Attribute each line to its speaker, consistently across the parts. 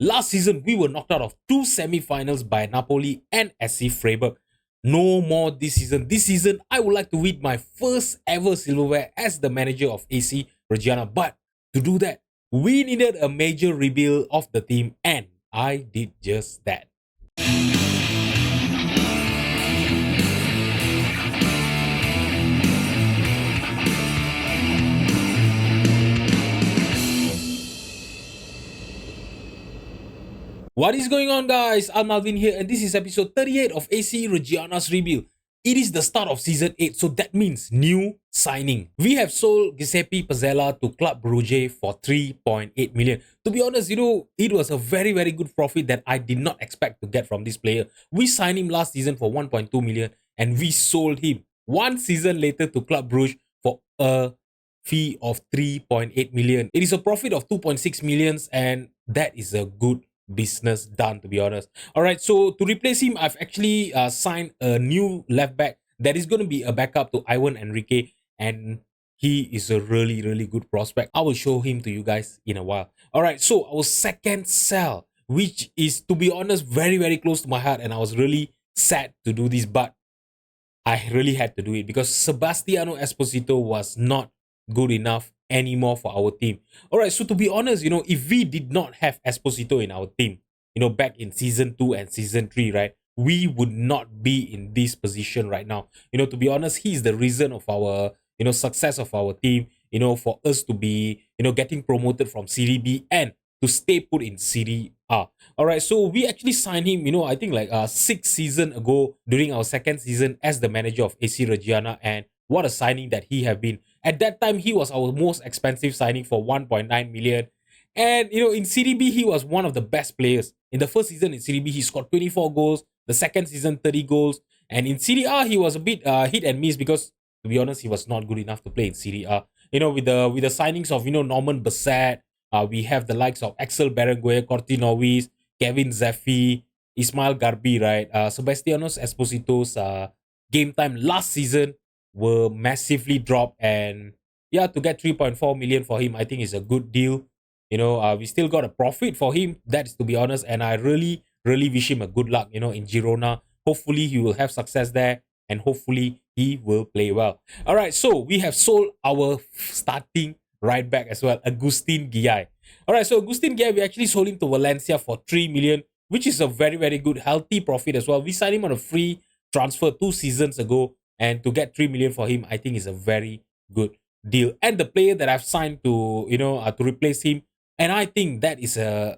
Speaker 1: Last season, we were knocked out of two semi-finals by Napoli and SC Freiburg. No more this season. This season, I would like to win my first ever silverware as the manager of AC Reggiana. But to do that, we needed a major rebuild of the team, and I did just that. What is going on, guys? I'm Alvin here, and this is episode 38 of AC Reggiana's Rebuild. It is the start of season 8, so that means new signing. We have sold Giuseppe Pazzella to Club Brugge for 3.8 million. To be honest, it was a very, very good profit that I did not expect to get from this player. We signed him last season for 1.2 million, and we sold him one season later to Club Brugge for a fee of 3.8 million. It is a profit of 2.6 million, and that is a good business done, to be honest. All right, so to replace him, I've actually signed a new left back that is going to be a backup to Ivan Enrique, and he is a really, really good prospect. I will show him to you guys in a while. All right, so our second sell, which is, to be honest, very, very close to my heart, and I was really sad to do this, but I really had to do it because Sebastiano Esposito was not good enough anymore for our team. All right, so to be honest, if we did not have Esposito in our team, back in season 2 and season 3, right, we would not be in this position right now. To be honest, he's the reason of our, success of our team, for us to be, getting promoted from Serie B and to stay put in Serie A. All right, so we actually signed him, I think like 6 seasons ago during our second season as the manager of AC Reggiana, and what a signing that he have been. At that time, he was our most expensive signing for 1.9 million. And, in Serie B, he was one of the best players. In the first season in Serie B, he scored 24 goals. The second season, 30 goals. And in Serie A, he was a bit hit and miss because, to be honest, he was not good enough to play in Serie A. With the signings of, Norman Bassett, we have the likes of Axel Berenguer, Cortinovis, Kevin Zeffi, Ismail Garbi, right? Sebastianos Esposito's game time last season were massively dropped, and yeah, to get 3.4 million for him, I think is a good deal. We still got a profit for him, that's to be honest, and I really, really wish him a good luck, in Girona. Hopefully he will have success there, and hopefully he will play well. All right, so we have sold our starting right back as well, Agustin Guillay. All right, so Agustin Guillay, we actually sold him to Valencia for 3 million, which is a very, very good, healthy profit as well. We signed him on a free transfer 2 seasons ago, and to get 3 million for him, I think is a very good deal. And the player that I've signed to, to replace him, and I think that is a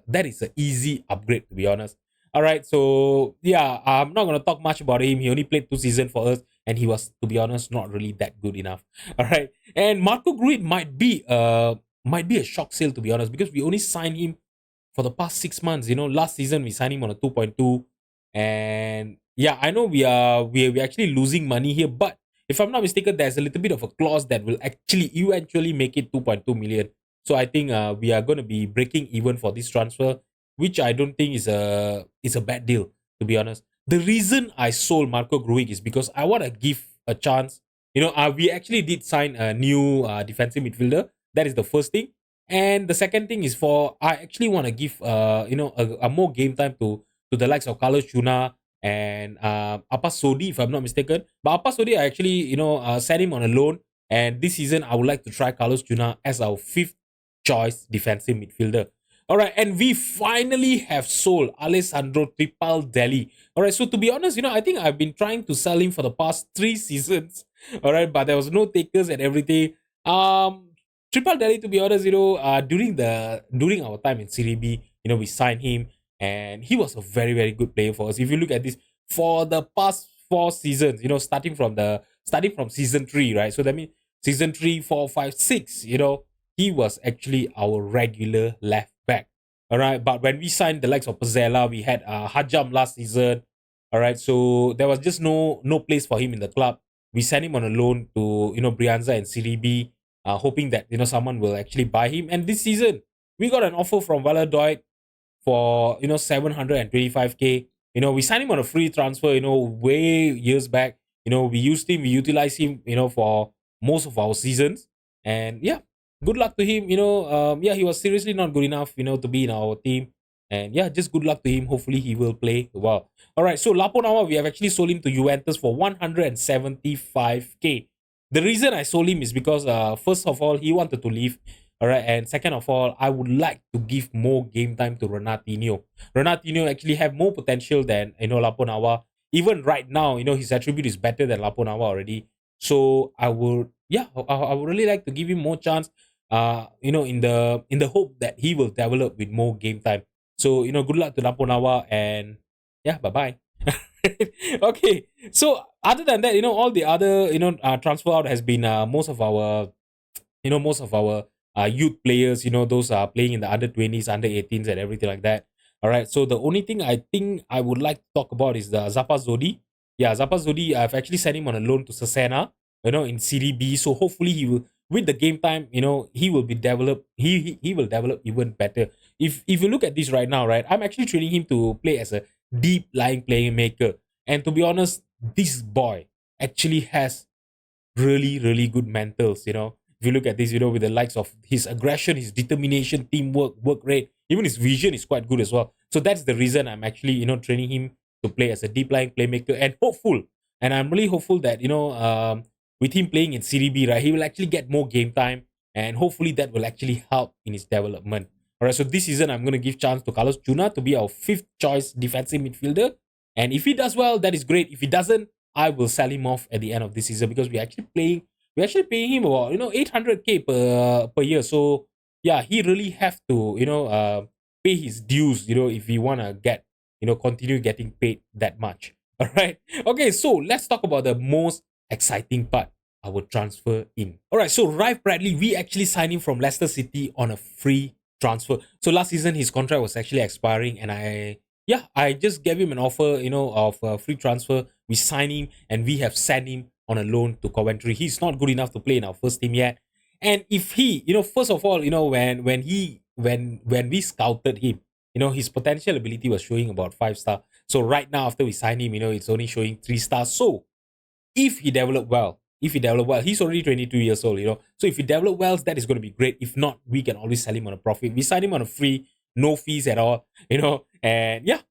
Speaker 1: easy upgrade, to be honest. All right, so yeah, I'm not gonna talk much about him. He only played 2 seasons for us, and he was, to be honest, not really that good enough. All right, and Marco Gruit might be a shock sale, to be honest, because we only signed him for the past 6 months. Last season we signed him on a 2.2, and yeah, I know we're actually losing money here, but if I'm not mistaken, there's a little bit of a clause that will actually eventually make it 2.2 million. So I think we are going to be breaking even for this transfer, which I don't think is a bad deal, to be honest. The reason I sold Marco Grujic is because I want to give a chance. We actually did sign a new defensive midfielder. That is the first thing. And the second thing is I actually want to give a more game time to the likes of Carlos Chuna and Apa Sodi, if I'm not mistaken. But Apa Sodi, I actually sent him on a loan, and this season I would like to try Carlos Chuna as our 5th choice defensive midfielder. All right, and we finally have sold Alessandro Tripaldelli. All right, so to be honest, I think I've been trying to sell him for the past 3 seasons. All right, but there was no takers and everything. Tripaldelli, to be honest, during our time in Serie B, we signed him, and he was a very, very good player for us. If you look at this, for the past 4 seasons, starting from season 3, right? So that means season 3, 4, 5, 6, he was actually our regular left back. All right, but when we signed the likes of Pazzella, we had Hajam last season. All right, so there was just no place for him in the club. We sent him on a loan to Brianza and Serie B, hoping that someone will actually buy him. And this season, we got an offer from Valladolid for 725k. We signed him on a free transfer. Way years back. We utilized him. For most of our seasons, and yeah, good luck to him. Yeah, he was seriously not good enough. To be in our team, And yeah, just good luck to him. Hopefully he will play well. All right, so Lapo Nawa, we have actually sold him to Juventus for 175k. The reason I sold him is because first of all, he wanted to leave. All right, and second of all, I would like to give more game time to Renatinho. Renatinho actually have more potential than Lapo Nawa. Even right now, his attribute is better than Lapo Nawa already. So I would, yeah, I would really like to give him more chance. In the hope that he will develop with more game time. So good luck to Lapo Nawa, and yeah, bye bye. Okay, so other than that, all the other transfer out has been most of our youth players, those are playing in the under 20s, under 18s, and everything like that. All right. So the only thing I think I would like to talk about is the Zappa Zodi. Yeah, Zappa Zodi, I've actually sent him on a loan to Sasena, in Serie B. So hopefully he will, with the game time, he will be developed. He will develop even better. If you look at this right now, right, I'm actually training him to play as a deep lying playmaker. And to be honest, this boy actually has really, really good mentals, If you look at this, with the likes of his aggression, his determination, teamwork, work rate, even his vision is quite good as well. So that's the reason I'm actually, training him to play as a deep lying playmaker and hopeful. And I'm really hopeful that, with him playing in Serie B, right, he will actually get more game time, and hopefully that will actually help in his development. All right, so this season I'm going to give chance to Carlos Juna to be our fifth choice defensive midfielder. And if he does well, that is great. If he doesn't, I will sell him off at the end of this season, because we're actually paying him about 800k per year. So yeah, he really have to pay his dues, if we wanna get continue getting paid that much. All right. Okay, so let's talk about the most exciting part, our transfer in. All right, so Raif Bradley, we actually signed him from Leicester City on a free transfer. So last season his contract was actually expiring, and I just gave him an offer, of a free transfer. We signed him, and we have sent him on a loan to Coventry. He's not good enough to play in our first team yet. And if he, first of all, when we scouted him, his potential ability was showing about 5 star. So right now, after we signed him, it's only showing 3 stars. So if he develop well, he's already 22 years old, So if he develop well, that is going to be great. If not, we can always sell him on a profit. We sign him on a free, no fees at all, and yeah,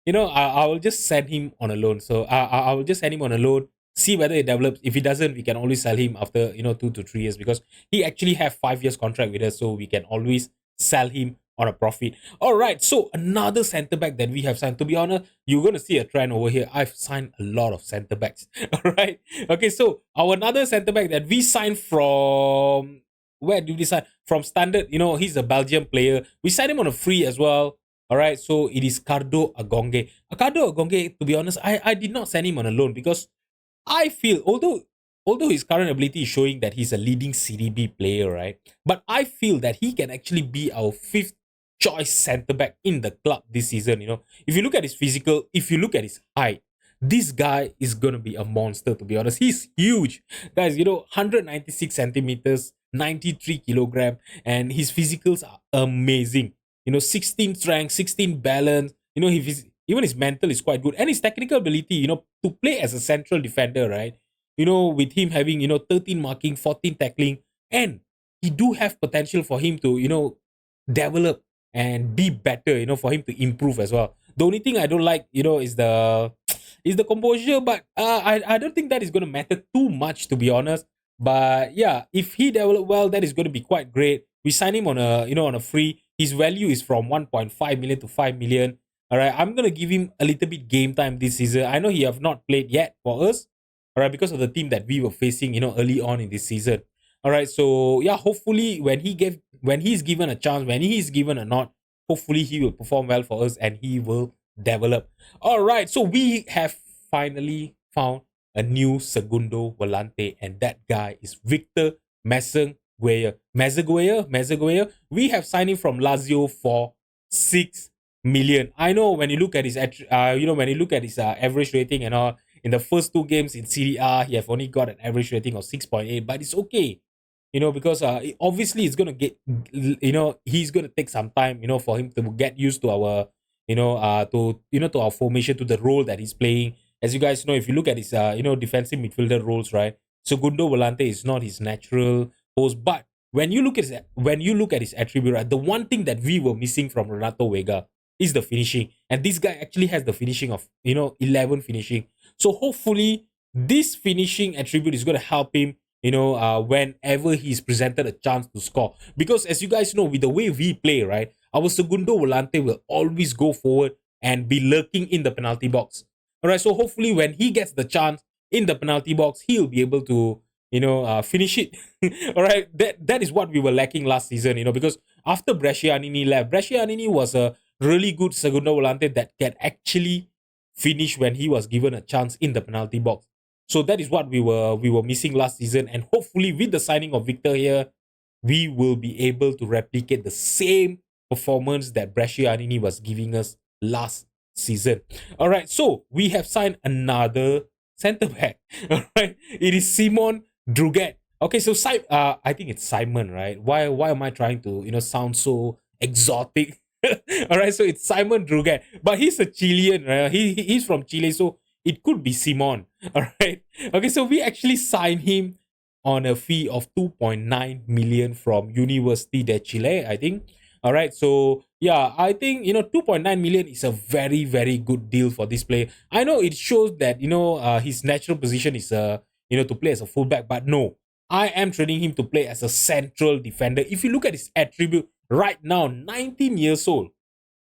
Speaker 1: I will just send him on a loan. So I will just send him on a loan, see whether it develops. If he doesn't, we can always sell him after 2 to 3 years, because he actually have 5 years contract with us, so we can always sell him on a profit. All right, so another center back that we have signed. To be honest, you're going to see a trend over here. I've signed a lot of center backs. All right, okay, so our another center back that we signed from, where did we sign? From Standard. He's a Belgian player. We signed him on a free as well. All right, so it is Cardo Agonge. Cardo Agonge, to be honest, I did not send him on a loan, because I feel, although his current ability is showing that he's a leading CDB player, right? But I feel that he can actually be our fifth choice centre back in the club this season. If you look at his physical, if you look at his height, this guy is gonna be a monster. To be honest, he's huge, guys. 196 centimeters, 93 kilogram, and his physicals are amazing. 16 strength, 16 balance. Even his mental is quite good, and his technical ability, to play as a central defender, right? With him having 13 marking, 14 tackling, and he do have potential for him to develop and be better. For him to improve as well. The only thing I don't like, is the composure, but I don't think that is going to matter too much, to be honest. But yeah, if he develop well, that is going to be quite great. We sign him on a free. His value is from 1.5 million to 5 million. All right, I'm gonna give him a little bit game time this season. I know he have not played yet for us. All right, because of the team that we were facing, early on in this season. All right, so yeah, hopefully when he's given a chance, when he's given a nod, hopefully he will perform well for us and he will develop. All right, so we have finally found a new segundo volante, and that guy is Victor Mezeguer. We have signed him from Lazio for 6 million. I know when you look at his average rating and all, in the first 2 games in Serie A, he have only got an average rating of 6.8, but it's okay. Because obviously it's gonna get, he's gonna take some time, for him to get used to our, to our formation, to the role that he's playing. As you guys know, if you look at his, defensive midfielder roles, right? Segundo volante is not his natural post, but when you look at his attribute, right, the one thing that we were missing from Renato Vega is the finishing. And this guy actually has the finishing of, 11 finishing. So hopefully this finishing attribute is going to help him, whenever he's presented a chance to score. Because as you guys know, with the way we play, right, our segundo volante will always go forward and be lurking in the penalty box. All right, so hopefully when he gets the chance in the penalty box, he'll be able to, finish it. All right, that is what we were lacking last season, because after Brescianini left, Brescianini was a really good segundo volante that can actually finish when he was given a chance in the penalty box. So that is what we were missing last season, and hopefully with the signing of Victor here, we will be able to replicate the same performance that Brescianini was giving us last season. All right, so we have signed another centre back. All right, it is Simon Druget. Okay, so I think it's Simon, right? Why am I trying to sound so exotic? All right, so it's Simon Druget, but he's a Chilean, right? He's from Chile, so it could be Simon. All right. Okay, so we actually signed him on a fee of 2.9 million from University de Chile, I think. All right, so yeah, I think 2.9 million is a very very good deal for this player. I know it shows that his natural position is to play as a fullback, but no, I am training him to play as a central defender. If you look at his attribute right now, 19 years old,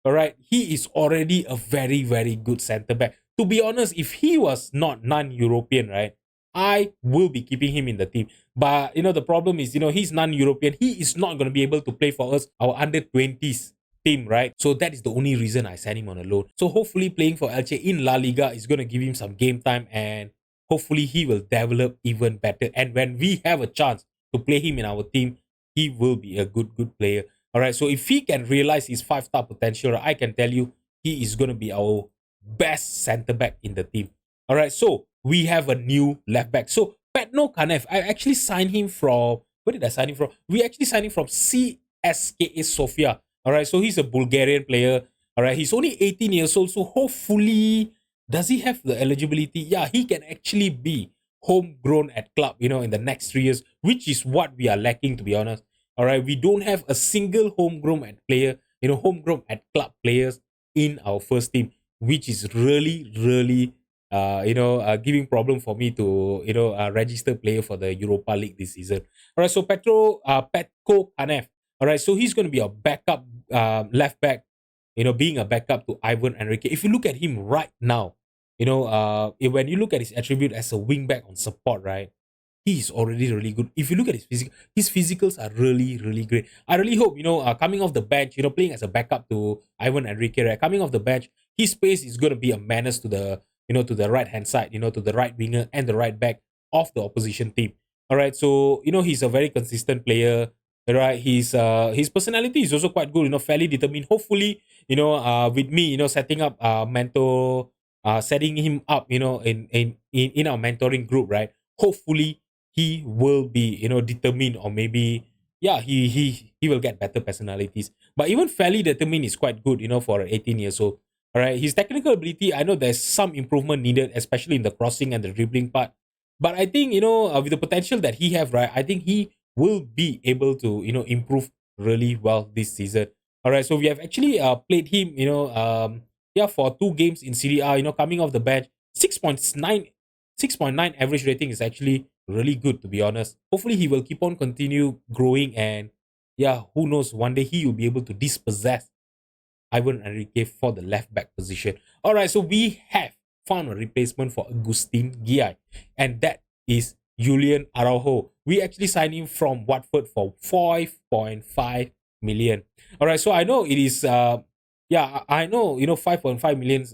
Speaker 1: all right, he is already a very very good centre back. To be honest, if he was not non-European, right, I will be keeping him in the team. But the problem is, he's non-European. He is not going to be able to play for us, our under 20s team, right? So that is the only reason I sent him on a loan. So hopefully playing for Elche in La Liga is going to give him some game time, and hopefully he will develop even better. And when we have a chance to play him in our team, he will be a good player. All right. So if he can realize his 5-star potential, I can tell you he is going to be our best centre back in the team. All right. So we have a new left back. So Petno Kanev, I actually signed him from, where did I sign him from? We actually signed him from CSKA Sofia. All right. So he's a Bulgarian player. All right. He's only 18 years old. So hopefully, does he have the eligibility? Yeah, he can actually be homegrown at club, in the next 3 years, which is what we are lacking, to be honest. All right. We don't have a single homegrown at player, homegrown at club players in our first team, which is really, really giving problem for me to register player for the Europa League this season. All right, so Petko Kanev. All right, so he's going to be a backup left back. Being a backup to Ivan Enrique. If you look at him right now, when you look at his attribute as a wing back on support, right, he's already really good. If you look at his physicals are really, really great. I really hope, coming off the bench, playing as a backup to Ivan Enrique, right, coming off the bench, his pace is going to be a menace to the to the right hand side, to the right winger and the right back of the opposition team. All right, so he's a very consistent player. Right, his personality is also quite good. Fairly determined. Hopefully, with me, setting up setting him up, in our mentoring group, right? Hopefully, he will be determined, or maybe he will get better personalities. But even fairly determined is quite good, for 18 years old. All right, his technical ability, I know there's some improvement needed, especially in the crossing and the dribbling part. But I think with the potential that he have, right, I think he will be able to improve really well this season. All right, so we have actually played him, for 2 games in Serie A. Coming off the bench, 6.9 average rating is actually really good, to be honest. Hopefully, he will keep on continue growing, and who knows, one day he will be able to dispossess Ivan Enrique for the left back position. All right, so we have found a replacement for Agustin Guiai, and that is Julian Araujo. We actually signed him from Watford for 5.5 million. All right, so I know it is, I know, 5.5 million,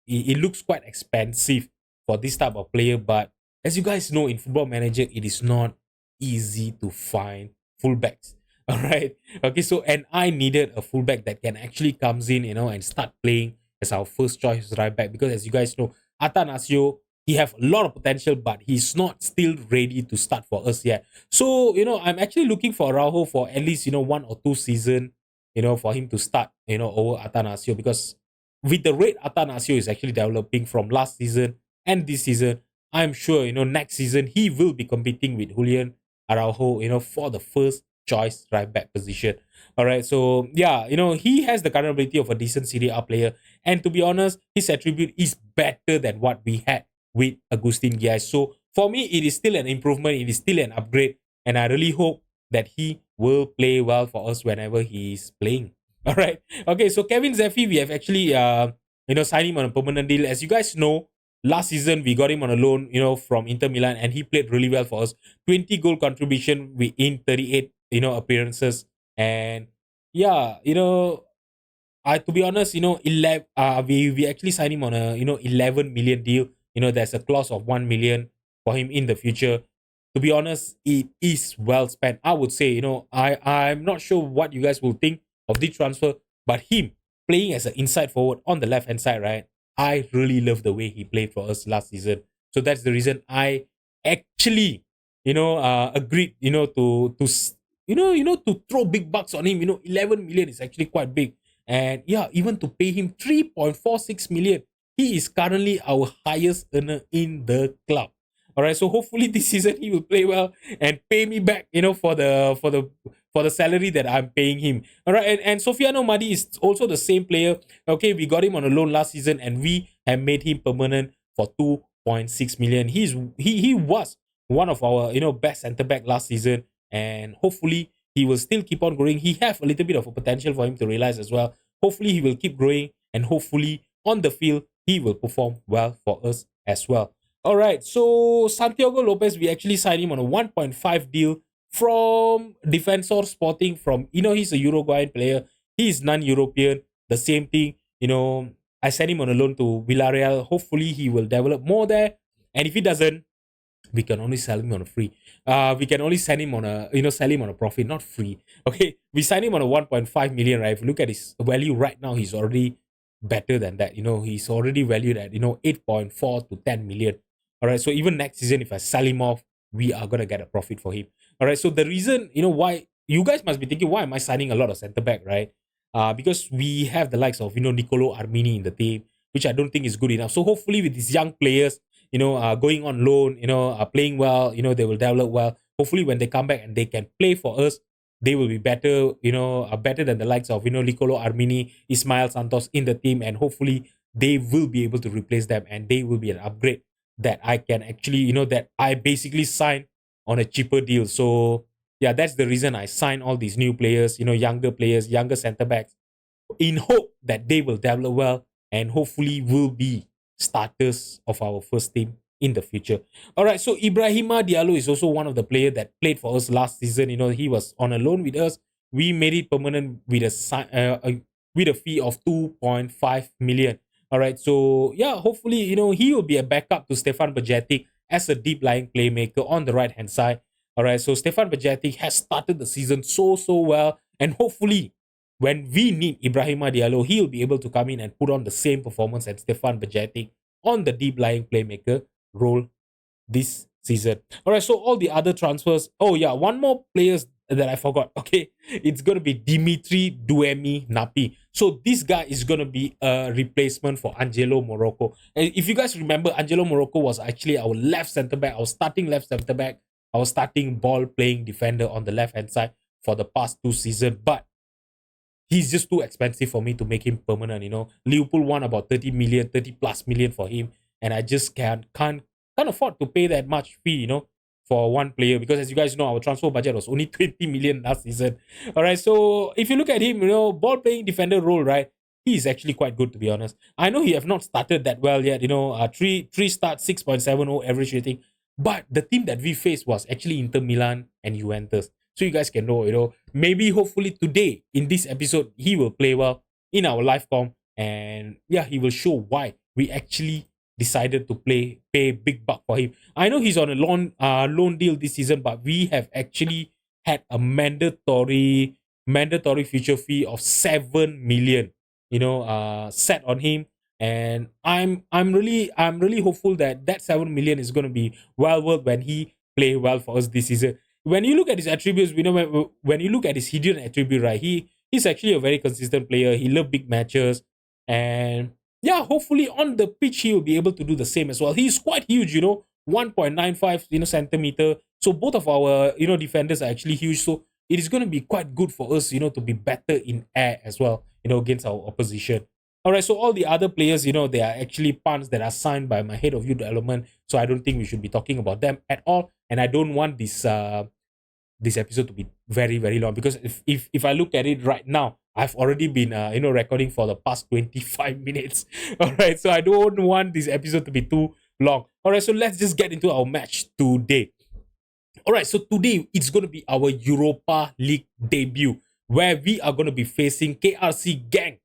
Speaker 1: it looks quite expensive for this type of player, but as you guys know, in Football Manager, it is not easy to find fullbacks. All right. Okay. So, and I needed a fullback that can actually comes in, and start playing as our first choice right back. Because as you guys know, Atanasio, he have a lot of potential, but he's not still ready to start for us yet. So, I'm actually looking for Araujo for at least, 1 or 2 season, for him to start, over Atanasio. Because with the rate Atanasio is actually developing from last season and this season, I'm sure, next season he will be competing with Julian Araujo, for the first choice right back position. All right, so yeah, he has the current ability of a decent Serie A player, and to be honest, his attribute is better than what we had with Agustin Gies. So for me, it is still an improvement, it is still an upgrade, and I really hope that he will play well for us whenever he's playing. All right, okay, so Kevin Zeffi, we have actually signed him on a permanent deal. As you guys know, last season we got him on a loan, from Inter Milan, and he played really well for us. 20 goal contribution in 38, appearances, and yeah, I to be honest, 11, we actually signed him on a 11 million deal. There's a clause of 1 million for him in the future. To be honest, it is well spent. I would say, I'm not sure what you guys will think of this transfer, but him playing as an inside forward on the left hand side, right? I really love the way he played for us last season. So that's the reason I actually, agreed, to throw big bucks on him. 11 million is actually quite big, and yeah, even to pay him 3.46 million, he is currently our highest earner in the club. All right, so hopefully this season he will play well and pay me back, for the salary that I'm paying him. All right, and Sofiano Madi is also the same player. Okay, we got him on a loan last season, and we have made him permanent for 2.6 million. He was one of our best centre back last season, and hopefully he will still keep on growing. He have a little bit of a potential for him to realize as well. Hopefully he will keep growing, and hopefully on the field he will perform well for us as well. All right, so Santiago Lopez, we actually signed him on a 1.5 deal from Defensor Sporting. He's a Uruguayan player. He is non-European. The same thing, I sent him on a loan to Villarreal. Hopefully he will develop more there. And if he doesn't, we can only sell him on a free. We can only sell him on a profit, not free. Okay, we signed him on a 1.5 million, right? If you look at his value right now, he's already better than that. He's already valued at 8.4 to 10 million. All right, so even next season, if I sell him off, we are gonna get a profit for him. All right, so the reason, why you guys must be thinking, why am I signing a lot of centre back, right? Because we have the likes of Nicolo Armini in the team, which I don't think is good enough. So hopefully with these young players, going on loan, playing well, they will develop well. Hopefully when they come back and they can play for us, they will be better, better than the likes of, Nicolo Armini, Ismael Santos in the team, and hopefully they will be able to replace them, and they will be an upgrade that I can actually, that I basically sign on a cheaper deal. So yeah, that's the reason I sign all these new players, younger players, younger centre backs, in hope that they will develop well and hopefully will be starters of our first team in the future. All right, so Ibrahima Diallo is also one of the players that played for us last season. He was on a loan with us. We made it permanent with a fee of 2.5 million. All right, so yeah, hopefully he will be a backup to Stefan Bajetic as a deep lying playmaker on the right hand side. All right, so Stefan Bajetic has started the season so well, and hopefully when we need Ibrahima Diallo, he'll be able to come in and put on the same performance as Stefan Bajetic on the deep lying playmaker role this season. All right, so all the other transfers. Oh yeah, one more players that I forgot. Okay, it's gonna be Dimitri Duemi Napi. So this guy is gonna be a replacement for Angelo Morocco. And if you guys remember, Angelo Morocco was actually our left centre back, our starting left centre back, our starting ball playing defender on the left hand side for the past 2 seasons. But he's just too expensive for me to make him permanent. Liverpool won about 30 plus million for him, and I just can't afford to pay that much fee, for one player, because as you guys know, our transfer budget was only 20 million last season. All right, so if you look at him, ball playing defender role, right, he is actually quite good, to be honest. I know he have not started that well yet, three starts, 6.70 average rating, but the team that we faced was actually Inter Milan and Juventus. So you guys can know, maybe hopefully today in this episode, he will play well in our live com. And yeah, he will show why we actually decided to pay big buck for him. I know he's on a loan deal this season, but we have actually had a mandatory future fee of 7 million, set on him. And I'm really hopeful that 7 million is going to be well worth when he play well for us this season. When you look at his attributes, when you look at his hidden attribute, right, he's actually a very consistent player. He loves big matches, and yeah, hopefully on the pitch he will be able to do the same as well. He's quite huge, 1.95 centimeter. So both of our defenders are actually huge. So it is going to be quite good for us, to be better in air as well, against our opposition. All right, so all the other players, they are actually punts that are signed by my head of youth development. So I don't think we should be talking about them at all. And I don't want this episode to be very very long, because if I look at it right now, I've already been recording for the past 25 minutes. All right, so I don't want this episode to be too long. All right, so let's just get into our match today. All right, so today it's going to be our Europa League debut, where we are going to be facing krcgenk.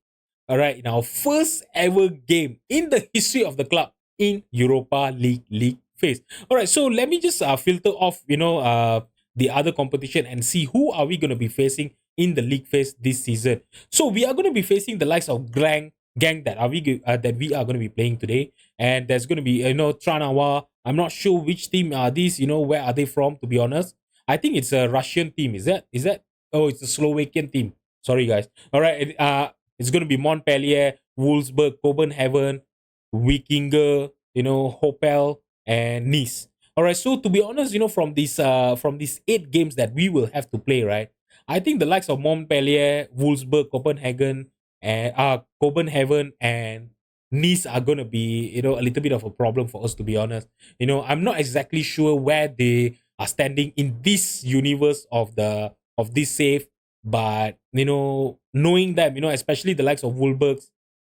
Speaker 1: All right, in our first ever game in the history of the club in Europa League phase. All right, so let me just filter off, the other competition and see who are we going to be facing in the league phase this season. So we are going to be facing the likes of gang that we are going to be playing today, and there's going to be Tranawa. I'm not sure which team are these. Where are they from? To be honest, I think it's a Russian team. Is that? Oh, it's a Slovakian team. Sorry, guys. All right. It's going to be Montpellier, Wolfsburg, Copenhagen, Wikinger, Hopel, and Nice. All right. So to be honest, from these 8 games that we will have to play, right? I think the likes of Montpellier, Wolfsburg, Copenhagen, and Nice are gonna be a little bit of a problem for us, to be honest. I'm not exactly sure where they are standing in this universe of this save, but knowing them, especially the likes of Wolfsburg,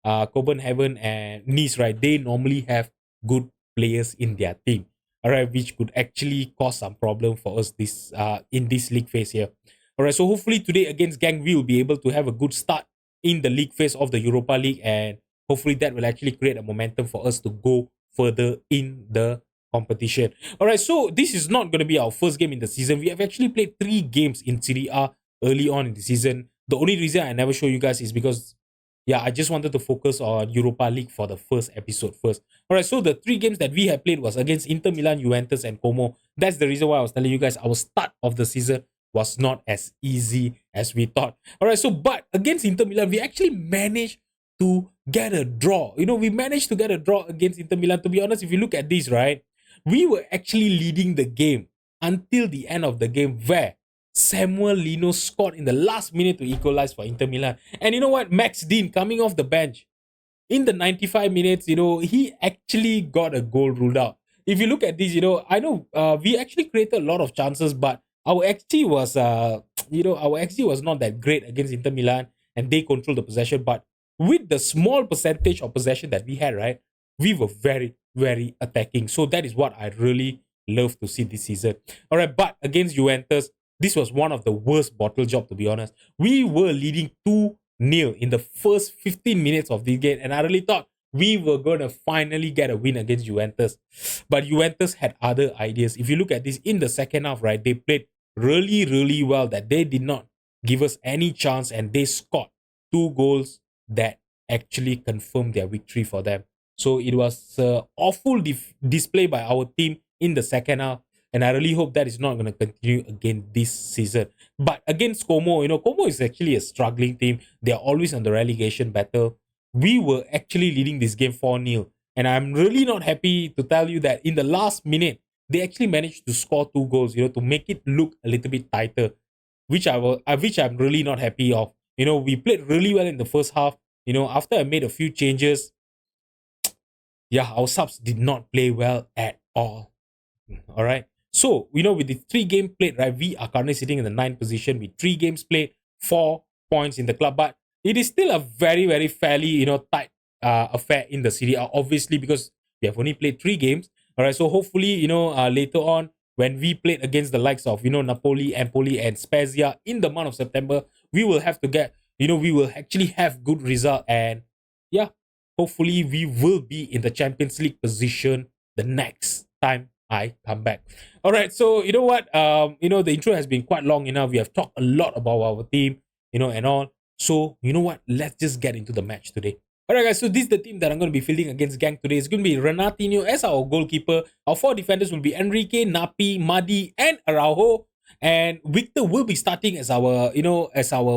Speaker 1: Copenhagen, and Nice, right? They normally have good players in their team. All right, which could actually cause some problem for us this in this league phase here. All right, so hopefully today against Gang, we will be able to have a good start in the league phase of the Europa League, and hopefully that will actually create a momentum for us to go further in the competition. All right, so this is not going to be our first game in the season. We have actually played 3 games in Serie A early on in the season. The only reason I never show you guys is because, yeah, I just wanted to focus on Europa League for the first episode first. All right, so the 3 games that we have played was against Inter Milan, Juventus, and Como. That's the reason why I was telling you guys our start of the season was not as easy as we thought. All right, so but against Inter Milan, we actually managed to get a draw. We managed to get a draw against Inter Milan. To be honest, if you look at this, right, we were actually leading the game until the end of the game, where Samuel Lino scored in the last minute to equalize for Inter Milan. And you know what? Max Dean coming off the bench in the 95 minutes, he actually got a goal ruled out. If you look at this, I know we actually created a lot of chances, but our XG was, not that great against Inter Milan, and they controlled the possession. But with the small percentage of possession that we had, right, we were very, very attacking. So that is what I really love to see this season. All right, but against Juventus, this was one of the worst bottle job, to be honest. We were leading 2-0 in the first 15 minutes of the game, and I really thought we were going to finally get a win against Juventus. But Juventus had other ideas. If you look at this in the second half, right, they played really, really well, that they did not give us any chance, and they scored 2 goals that actually confirmed their victory for them. So it was an awful display by our team in the second half, and I really hope that is not going to continue again this season. But against Como, Como is actually a struggling team. They are always on the relegation battle. We were actually leading this game 4-0, and I'm really not happy to tell you that in the last minute, they actually managed to score 2 goals, to make it look a little bit tighter, which I'm really not happy of. We played really well in the first half. After I made a few changes, yeah, our subs did not play well at all. All right. So, with the 3 games played, right, we are currently sitting in the 9th position with 3 games played, 4 points in the club. But it is still a very, very fairly, tight affair in the Serie A, obviously, because we have only played 3 games. All right, so hopefully, later on, when we played against the likes of, Napoli, Empoli, and Spezia in the month of September, we will have to get, we will actually have good result. And yeah, hopefully we will be in the Champions League position the next time I come back. All right, so you know what? The intro has been quite long enough. We have talked a lot about our team, and all. So, you know what? Let's just get into the match today. Alright guys, so this is the team that I'm going to be fielding against Gang today. It's going to be Renatinho as our goalkeeper. Our 4 defenders will be Enrique, Napi, Madi, and Araujo. And Victor will be starting as our,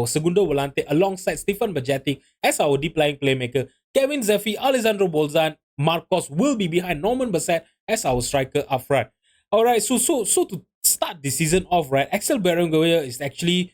Speaker 1: segundo volante alongside Stefan Bajetic as our deep lying playmaker. Kevin Zeffi, Alessandro Bolzan, Marcos will be behind Norman Bassett as our striker up front. Alright, so to start the season off, right, Axel Berenguer is actually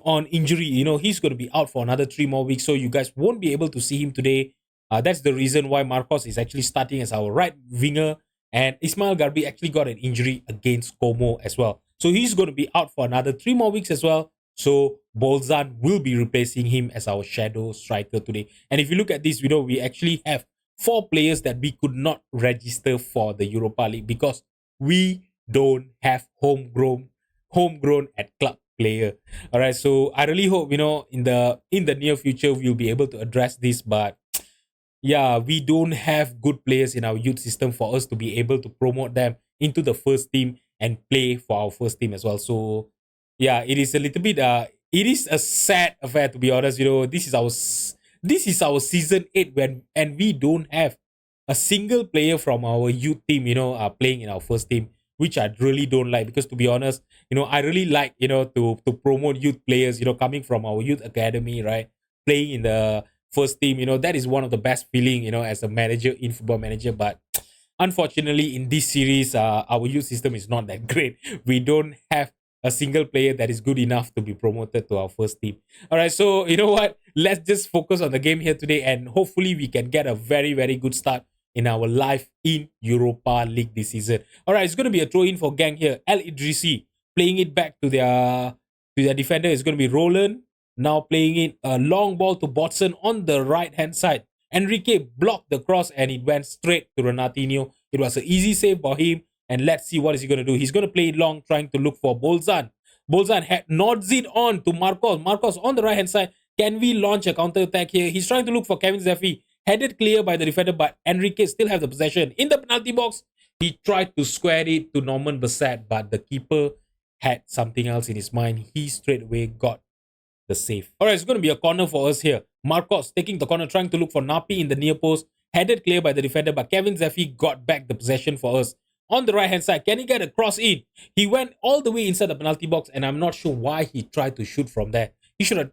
Speaker 1: on injury. He's going to be out for another 3 more weeks, so you guys won't be able to see him today. That's the reason why Marcos is actually starting as our right winger, and Ismail Garbi actually got an injury against Como as well. So he's going to be out for another 3 more weeks as well. So Bolzan will be replacing him as our shadow striker today. And if you look at this, we actually have 4 players that we could not register for the Europa League because we don't have homegrown at club player. All right, so I really hope in the near future we'll be able to address this, but yeah, we don't have good players in our youth system for us to be able to promote them into the first team and play for our first team as well. So yeah, it is a little bit it is a sad affair, to be honest. This is our season 8 and we don't have a single player from our youth team playing in our first team, which I really don't like, because to be honest, I really like to promote youth players coming from our youth academy, right, playing in the first team. That is one of the best feeling as a manager in Football Manager. But unfortunately, in this series, our youth system is not that great. We don't have a single player that is good enough to be promoted to our first team. All right, so you know what? Let's just focus on the game here today, and hopefully we can get a very, very good start in our life in Europa League this season. All right, it's going to be a throw-in for Genk here. El Idrisi playing it back to their defender. It's going to be Roland. Now playing it a long ball to Botson on the right-hand side. Enrique blocked the cross and it went straight to Renatinho. It was an easy save for him. And let's see what is he going to do. He's going to play it long, trying to look for Bolzan. Bolzan nods it on to Marcos. Marcos on the right-hand side. Can we launch a counter-attack here? He's trying to look for Kevin Zeffi. Headed clear by the defender, but Enrique still have the possession. In the penalty box, he tried to square it to Norman Bassett, but the keeper had something else in his mind. He straight away got the save. All right, it's going to be a corner for us here. Marcos taking the corner, trying to look for Napi in the near post. Headed clear by the defender, but Kevin Zeffi got back the possession for us. On the right-hand side, can he get a cross in? He went all the way inside the penalty box, and I'm not sure why he tried to shoot from there. He should have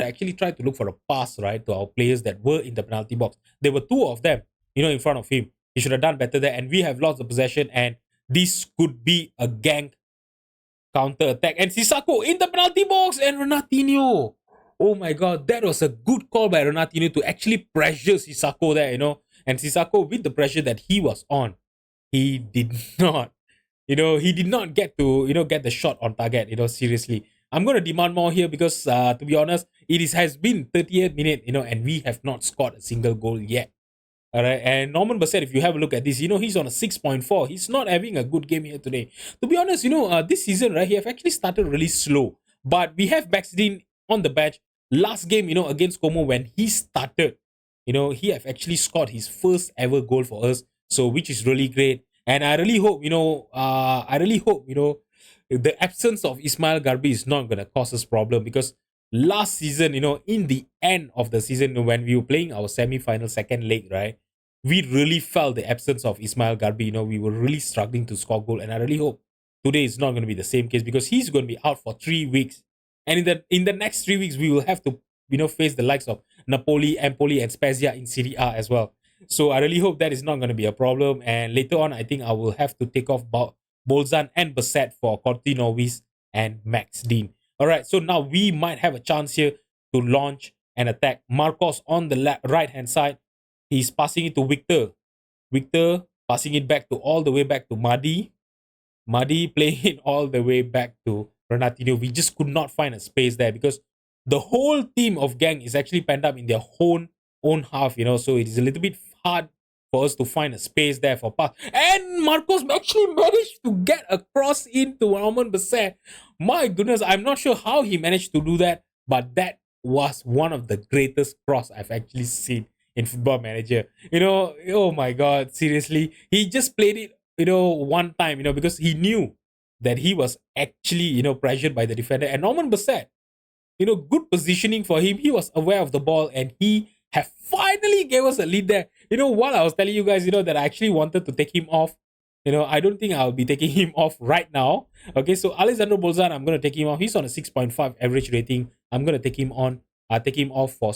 Speaker 1: actually tried to look for a pass, right, to our players that were in the penalty box. There were 2 of them, in front of him. He should have done better there, and we have lost the possession, and this could be a Genk counter-attack. And Sissako in the penalty box, and Renatinho. Oh my God, that was a good call by Renatinho to actually pressure Sissako there, And Sissako, with the pressure that he was on, he did not, he did not get to, get the shot on target, seriously. I'm going to demand more here because, to be honest, has been 38th minute, and we have not scored a single goal yet. All right. And Norman Bassett, if you have a look at this, he's on a 6.4. He's not having a good game here today. To be honest, this season, right, he have actually started really slow. But we have Baxdin on the bench. Last game, against Como, when he started, he have actually scored his first ever goal for us. So, which is really great. And I really hope, the absence of Ismail Garbi is not going to cause us problem, because last season, in the end of the season, when we were playing our semi-final second leg, right, we really felt the absence of Ismail Garbi. We were really struggling to score goal, and I really hope today is not going to be the same case, because he's going to be out for 3 weeks, and in the next 3 weeks we will have to face the likes of Napoli, Empoli, and Spezia in Serie A as well. So I really hope that is not going to be a problem, and later on I think I will have to take off Bolzan and Bassett for Corti Novis and Max Dean. All right, so now we might have a chance here to launch an attack. Marcos on the right-hand side. He's passing it to Victor. Victor passing it all the way back to Madi. Madi playing it all the way back to Renatinho. We just could not find a space there, because the whole team of Genk is actually penned up in their own half, so it is a little bit hard for us to find a space there for pass. And Marcos actually managed to get a cross into Norman Bassett. My goodness, I'm not sure how he managed to do that, but that was one of the greatest cross I've actually seen in Football Manager. Oh my God, seriously. He just played it, one time, because he knew that he was actually, pressured by the defender. And Norman Bassett, good positioning for him. He was aware of the ball, and he have finally gave us a lead there. While I was telling you guys, that I actually wanted to take him off, I don't think I'll be taking him off right now. Okay, so Alessandro Bolzan, I'm going to take him off. He's on a 6.5 average rating. I'm going to take him off for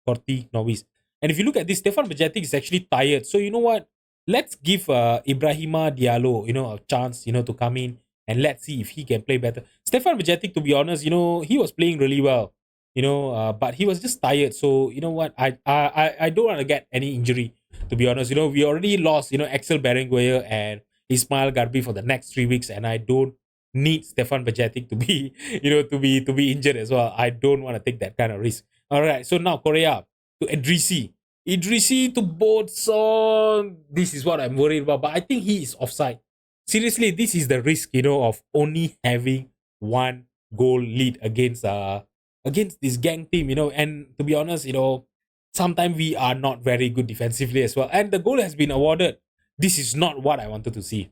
Speaker 1: Corti Novis. And if you look at this, Stefan Bajcetic is actually tired. So you know what? Let's give Ibrahima Diallo, a chance, to come in and let's see if he can play better. Stefan Vegetic, to be honest, he was playing really well, but he was just tired. So you know what, I don't want to get any injury. To be honest, we already lost, Axel Berenguer and Ismail Garbi for the next 3 weeks, and I don't need Stefan Vegetic to be, to be injured as well. I don't want to take that kind of risk. All right, so now Korea to Idrisi. Idrisi to Bodson. This is what I'm worried about, but I think he is offside. Seriously, this is the risk, of only having one goal lead against this gang team, and to be honest, sometimes we are not very good defensively as well. And the goal has been awarded. This is not what I wanted to see.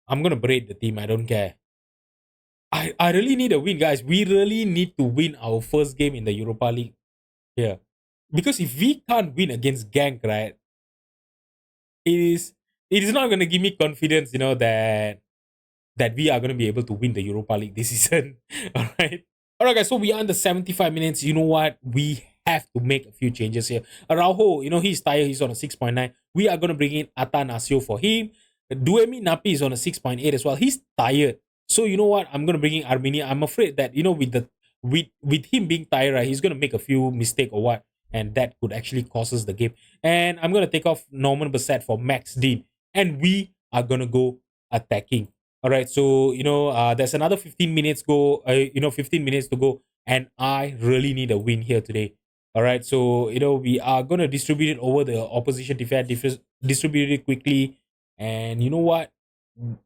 Speaker 1: I'm gonna braid the team. I don't care. I really need a win, guys. We really need to win our first game in the Europa League here. Because if we can't win against Genk, right, it is not gonna give me confidence, that we are gonna be able to win the Europa League this season. Alright. Alright, guys, so we are under 75 minutes. You know what? We have to make a few changes here. Araujo, he's tired, he's on a 6.9. We are gonna bring in Atanasio for him. Duemi Napi is on a 6.8 as well. He's tired. So you know what? I'm gonna bring in Armenia. I'm afraid that with him being tired, right, he's gonna make a few mistakes or what, and that could actually cost us the game. And I'm gonna take off Norman Bassett for Max Dean, and we are gonna go attacking. All right, so there's another 15 minutes 15 minutes to go, and I really need a win here today. All right, so we are gonna distribute it over the opposition defense, distribute it quickly, and you know what?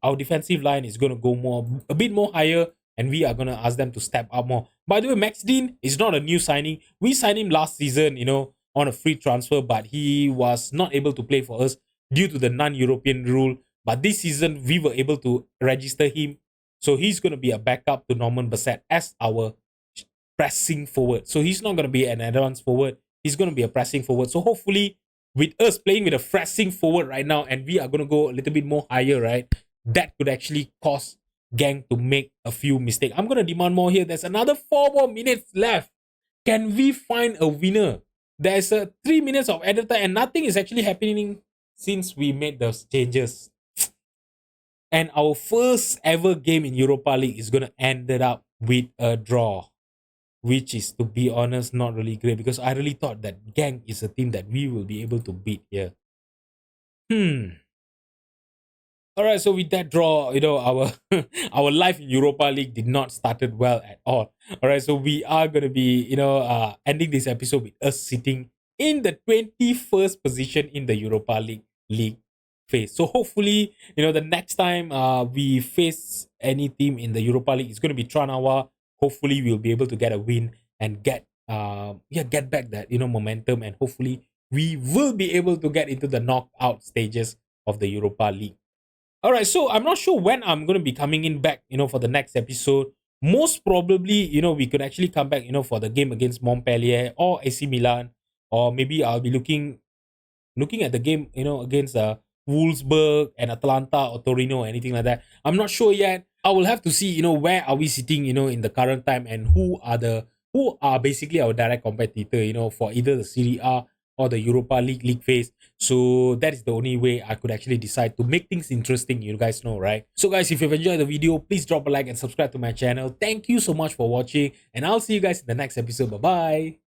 Speaker 1: Our defensive line is gonna go a bit more higher, and we are gonna ask them to step up more. By the way, Max Dean is not a new signing. We signed him last season, on a free transfer, but he was not able to play for us due to the non-European rule. But this season, we were able to register him. So he's going to be a backup to Norman Bassett as our pressing forward. So he's not going to be an advanced forward. He's going to be a pressing forward. So hopefully, with us playing with a pressing forward right now, and we are going to go a little bit more higher, right? That could actually cause Gang to make a few mistakes. I'm going to demand more here. There's another 4 more minutes left. Can we find a winner? There's 3 minutes of added time, and nothing is actually happening since we made those changes. And our first ever game in Europa League is going to end it up with a draw, which is, to be honest, not really great, because I really thought that Gang is a team that we will be able to beat here. All right, so with that draw, our our life in Europa League did not started well at all. All right, so we are going to be, ending this episode with us sitting in the 21st position in the Europa League phase. So hopefully, the next time we face any team in the Europa League, it's going to be Tranawa. Hopefully, we'll be able to get a win and get back that momentum, and hopefully we will be able to get into the knockout stages of the Europa League. All right, so I'm not sure when I'm going to be coming in back, for the next episode. Most probably, we could actually come back, for the game against Montpellier or AC Milan, or maybe I'll be looking at the game, against Wolfsburg and Atalanta or Torino or anything like that. I'm not sure yet. I will have to see, where are we sitting, in the current time, and who are basically our direct competitor, for either the Serie A or the Europa League phase. So that is the only way I could actually decide to make things interesting, you guys know, right? So guys, if you've enjoyed the video, please drop a like and subscribe to my channel. Thank you so much for watching, and I'll see you guys in the next episode. Bye-bye.